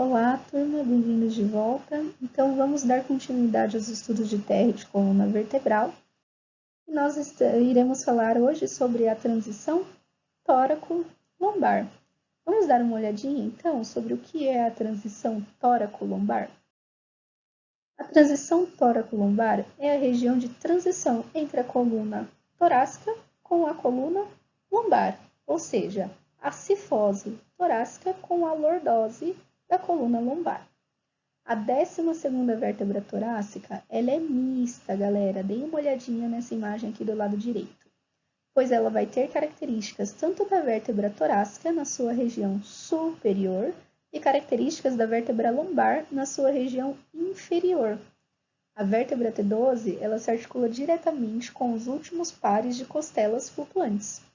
Olá, turma, bem-vindos de volta. Então, vamos dar continuidade aos estudos de terra e de coluna vertebral. E nós iremos falar hoje sobre a transição tóraco-lombar. Vamos dar uma olhadinha, então, sobre o que é a transição tóraco-lombar? A transição tóraco-lombar é a região de transição entre a coluna torácica com a coluna lombar, ou seja, a cifose torácica com a lordose da coluna lombar. A 12ª vértebra torácica, ela é mista, galera. Deem uma olhadinha nessa imagem aqui do lado direito, pois ela vai ter características tanto da vértebra torácica na sua região superior e características da vértebra lombar na sua região inferior. A vértebra T12, ela se articula diretamente com os últimos pares de costelas flutuantes.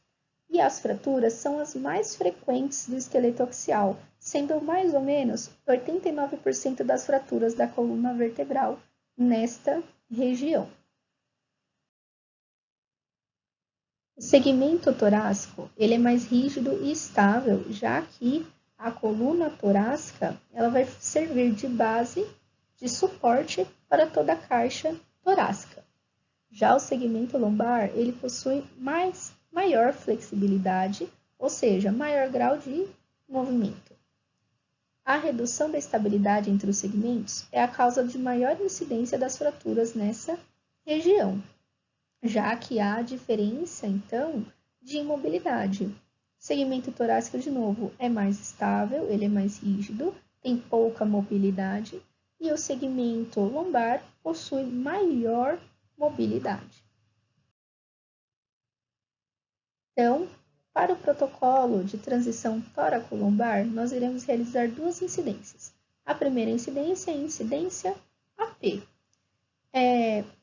E as fraturas são as mais frequentes do esqueleto axial, sendo mais ou menos 89% das fraturas da coluna vertebral nesta região. O segmento torácico ele é mais rígido e estável, já que a coluna torácica ela vai servir de base, de suporte para toda a caixa torácica. Já o segmento lombar ele possui maior flexibilidade, ou seja, maior grau de movimento. A redução da estabilidade entre os segmentos é a causa de maior incidência das fraturas nessa região, já que há diferença, então, de imobilidade. O segmento torácico, de novo, é mais estável, ele é mais rígido, tem pouca mobilidade, e o segmento lombar possui maior mobilidade. Então, para o protocolo de transição tóraco-lombar, nós iremos realizar duas incidências. A primeira incidência é a incidência AP.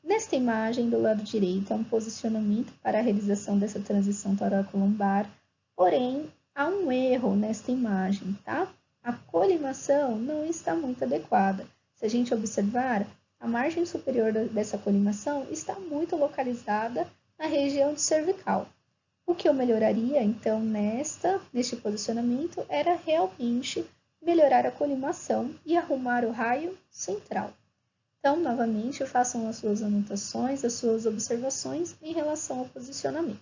Nesta imagem do lado direito, é um posicionamento para a realização dessa transição tóraco-lombar, porém, há um erro nesta imagem, tá? A colimação não está muito adequada. Se a gente observar, a margem superior dessa colimação está muito localizada na região cervical. O que eu melhoraria, então, neste posicionamento, era realmente melhorar a colimação e arrumar o raio central. Então, novamente, façam as suas anotações, as suas observações em relação ao posicionamento.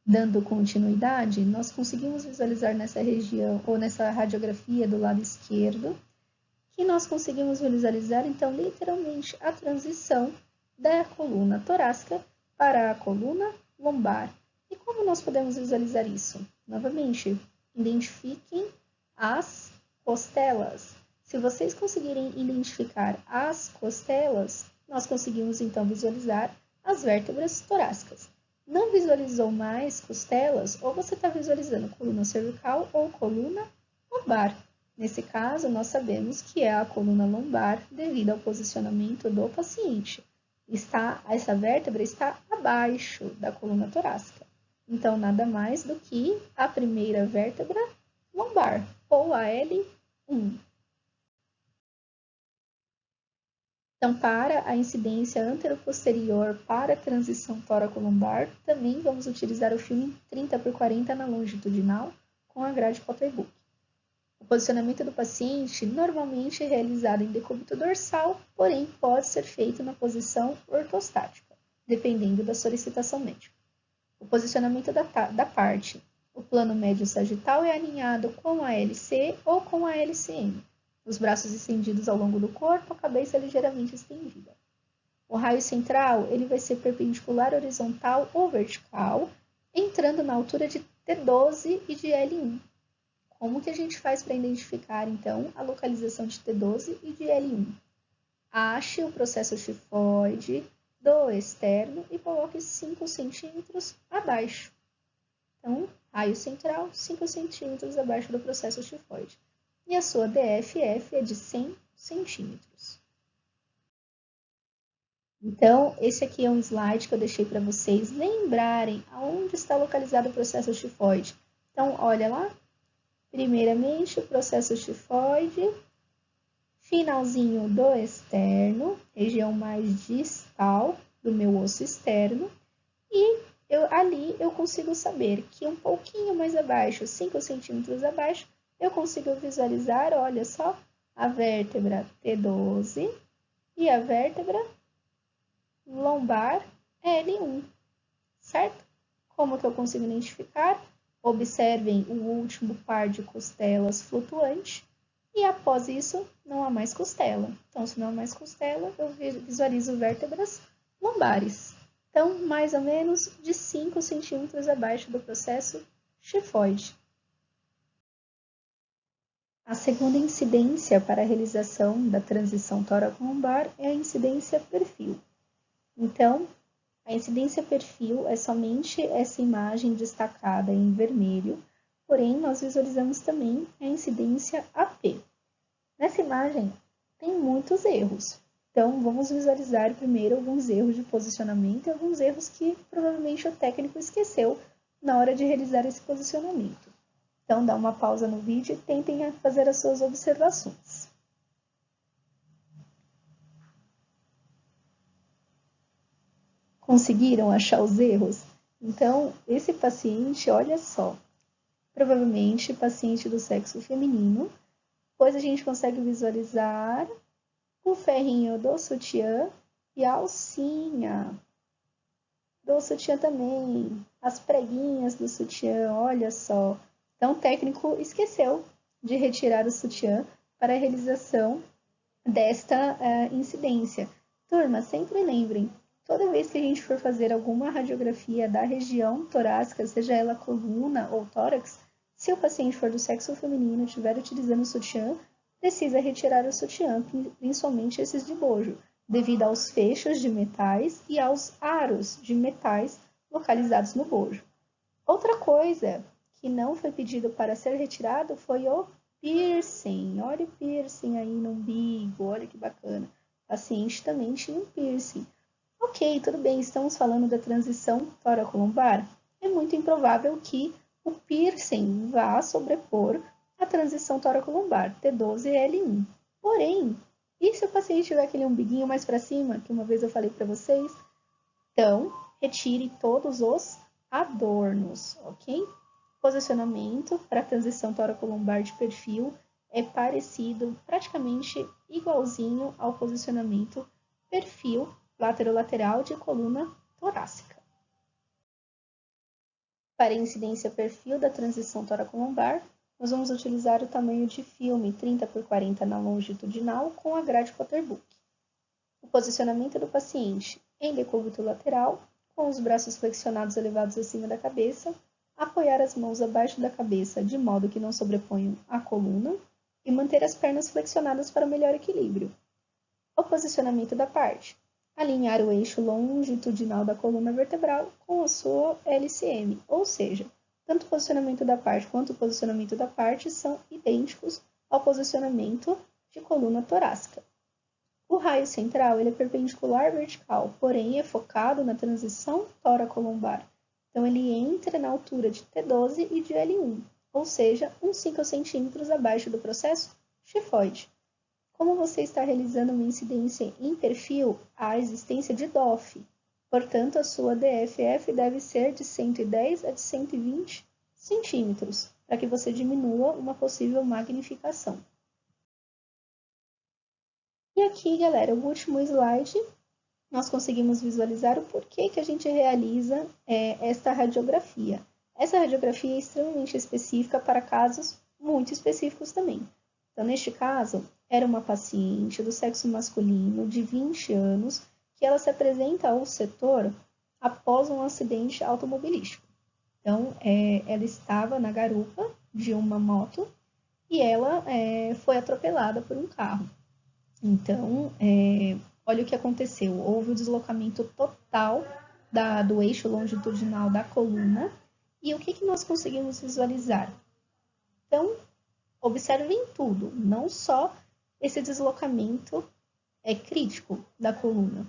Dando continuidade, nós conseguimos visualizar nessa região, ou nessa radiografia do lado esquerdo, que nós conseguimos visualizar, então, literalmente, a transição da coluna torácica para a coluna lombar. E como nós podemos visualizar isso? Novamente, identifiquem as costelas. Se vocês conseguirem identificar as costelas, nós conseguimos então visualizar as vértebras torácicas. Não visualizou mais costelas, ou você está visualizando coluna cervical ou coluna lombar. Nesse caso, nós sabemos que é a coluna lombar devido ao posicionamento do paciente. Essa vértebra está abaixo da coluna torácica. Então, nada mais do que a primeira vértebra lombar, ou a L1. Então, para a incidência anteroposterior para a transição tóraco-lombar, também vamos utilizar o filme 30x40 na longitudinal com a grade Potterbook. O posicionamento do paciente normalmente é realizado em decúbito dorsal, porém pode ser feito na posição ortostática, dependendo da solicitação médica. O posicionamento da parte. O plano médio sagital é alinhado com a LC ou com a LCM. Os braços estendidos ao longo do corpo, a cabeça ligeiramente estendida. O raio central ele vai ser perpendicular, horizontal ou vertical, entrando na altura de T12 e de L1. Como que a gente faz para identificar, então, a localização de T12 e de L1? Ache o processo xifoide do externo e coloque 5 centímetros abaixo. Então, raio central, 5 centímetros abaixo do processo xifoide. E a sua DFF é de 100 centímetros. Então, esse aqui é um slide que eu deixei para vocês lembrarem aonde está localizado o processo xifoide. Então, olha lá. Primeiramente, o processo xifoide, finalzinho do externo, região mais distal do meu osso externo, e ali eu consigo saber que um pouquinho mais abaixo, 5 centímetros abaixo, eu consigo visualizar, olha só, a vértebra T12 e a vértebra lombar L1, certo? Como que eu consigo identificar? Observem o último par de costelas flutuante e após isso não há mais costela. Então, se não há mais costela, eu visualizo vértebras lombares. Então, mais ou menos de 5 centímetros abaixo do processo xifoide. A segunda incidência para a realização da transição tóraco-lombar é a incidência perfil. Então, a incidência perfil é somente essa imagem destacada em vermelho, porém nós visualizamos também a incidência AP. Nessa imagem tem muitos erros, então vamos visualizar primeiro alguns erros de posicionamento e alguns erros que provavelmente o técnico esqueceu na hora de realizar esse posicionamento. Então dá uma pausa no vídeo e tentem fazer as suas observações. Conseguiram achar os erros? Então, esse paciente, olha só, provavelmente paciente do sexo feminino, pois a gente consegue visualizar o ferrinho do sutiã e a alcinha do sutiã também, as preguinhas do sutiã, olha só. Então, o técnico esqueceu de retirar o sutiã para a realização desta incidência. Turma, sempre lembrem, toda vez que a gente for fazer alguma radiografia da região torácica, seja ela coluna ou tórax, se o paciente for do sexo feminino e estiver utilizando o sutiã, precisa retirar o sutiã, principalmente esses de bojo, devido aos fechos de metais e aos aros de metais localizados no bojo. Outra coisa que não foi pedido para ser retirado foi o piercing. Olha o piercing aí no umbigo, olha que bacana. O paciente também tinha um piercing. Ok, tudo bem, estamos falando da transição tóraco-lombar. É muito improvável que o piercing vá sobrepor a transição tóraco-lombar, T12 e L1. Porém, e se o paciente tiver aquele umbiguinho mais para cima, que uma vez eu falei para vocês? Então, retire todos os adornos, ok? Posicionamento para a transição tóraco-lombar de perfil é parecido, praticamente igualzinho ao posicionamento perfil laterolateral de coluna torácica. Para a incidência perfil da transição tóraco-lombar, nós vamos utilizar o tamanho de filme 30 por 40 na longitudinal com a grade Potterbook. O posicionamento do paciente em decúbito lateral, com os braços flexionados elevados acima da cabeça, apoiar as mãos abaixo da cabeça de modo que não sobreponham a coluna e manter as pernas flexionadas para melhor equilíbrio. O posicionamento da parte. Alinhar o eixo longitudinal da coluna vertebral com a sua LCM, ou seja, tanto o posicionamento da parte quanto o posicionamento da parte são idênticos ao posicionamento de coluna torácica. O raio central ele é perpendicular vertical, porém é focado na transição tóraco-lombar. Então, ele entra na altura de T12 e de L1, ou seja, uns 5 centímetros abaixo do processo xifoide. Como você está realizando uma incidência em perfil, há a existência de DOF. Portanto, a sua DFF deve ser de 110 a de 120 centímetros, para que você diminua uma possível magnificação. E aqui, galera, o último slide, nós conseguimos visualizar o porquê que a gente realiza esta radiografia. Essa radiografia é extremamente específica para casos muito específicos também. Então, neste caso, era uma paciente do sexo masculino de 20 anos que ela se apresenta ao setor após um acidente automobilístico. Então, ela estava na garupa de uma moto e ela foi atropelada por um carro. Então, olha o que aconteceu. Houve o deslocamento total do eixo longitudinal da coluna. E o que nós conseguimos visualizar? Então, observem tudo, não só esse deslocamento crítico da coluna.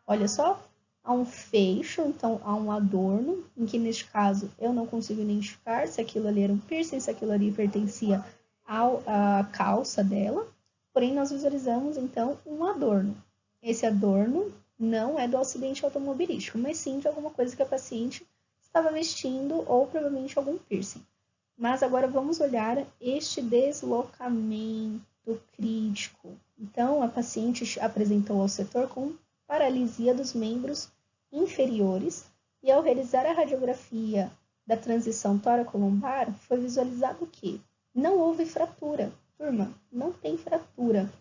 Olha só, há um fecho, então há um adorno, em que neste caso eu não consigo identificar se aquilo ali era um piercing, se aquilo ali pertencia à calça dela. Porém, nós visualizamos, então, um adorno. Esse adorno não é do acidente automobilístico, mas sim de alguma coisa que a paciente estava vestindo ou provavelmente algum piercing. Mas agora vamos olhar este deslocamento crítico. Então, a paciente apresentou ao setor com paralisia dos membros inferiores e ao realizar a radiografia da transição tóraco-lombar, foi visualizado que não houve fratura. Turma, não tem fratura.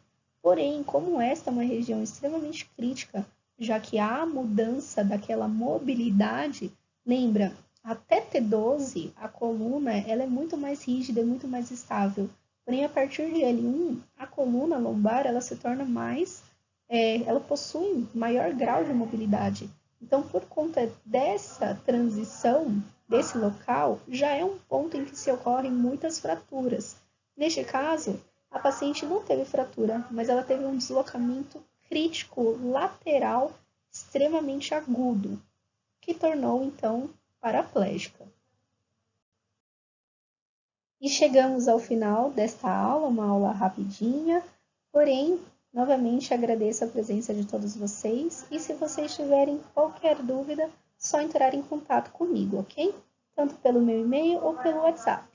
Porém, como esta é uma região extremamente crítica, já que há mudança daquela mobilidade, lembra, até T12, a coluna ela é muito mais rígida, muito mais estável. Porém, a partir de L1, a coluna lombar ela se torna mais, ela possui maior grau de mobilidade. Então, por conta dessa transição, desse local, já é um ponto em que se ocorrem muitas fraturas. Neste caso, a paciente não teve fratura, mas ela teve um deslocamento crítico lateral extremamente agudo, que tornou, então, paraplégica. E chegamos ao final desta aula, uma aula rapidinha, porém, novamente agradeço a presença de todos vocês e se vocês tiverem qualquer dúvida, só entrar em contato comigo, ok? Tanto pelo meu e-mail ou pelo WhatsApp.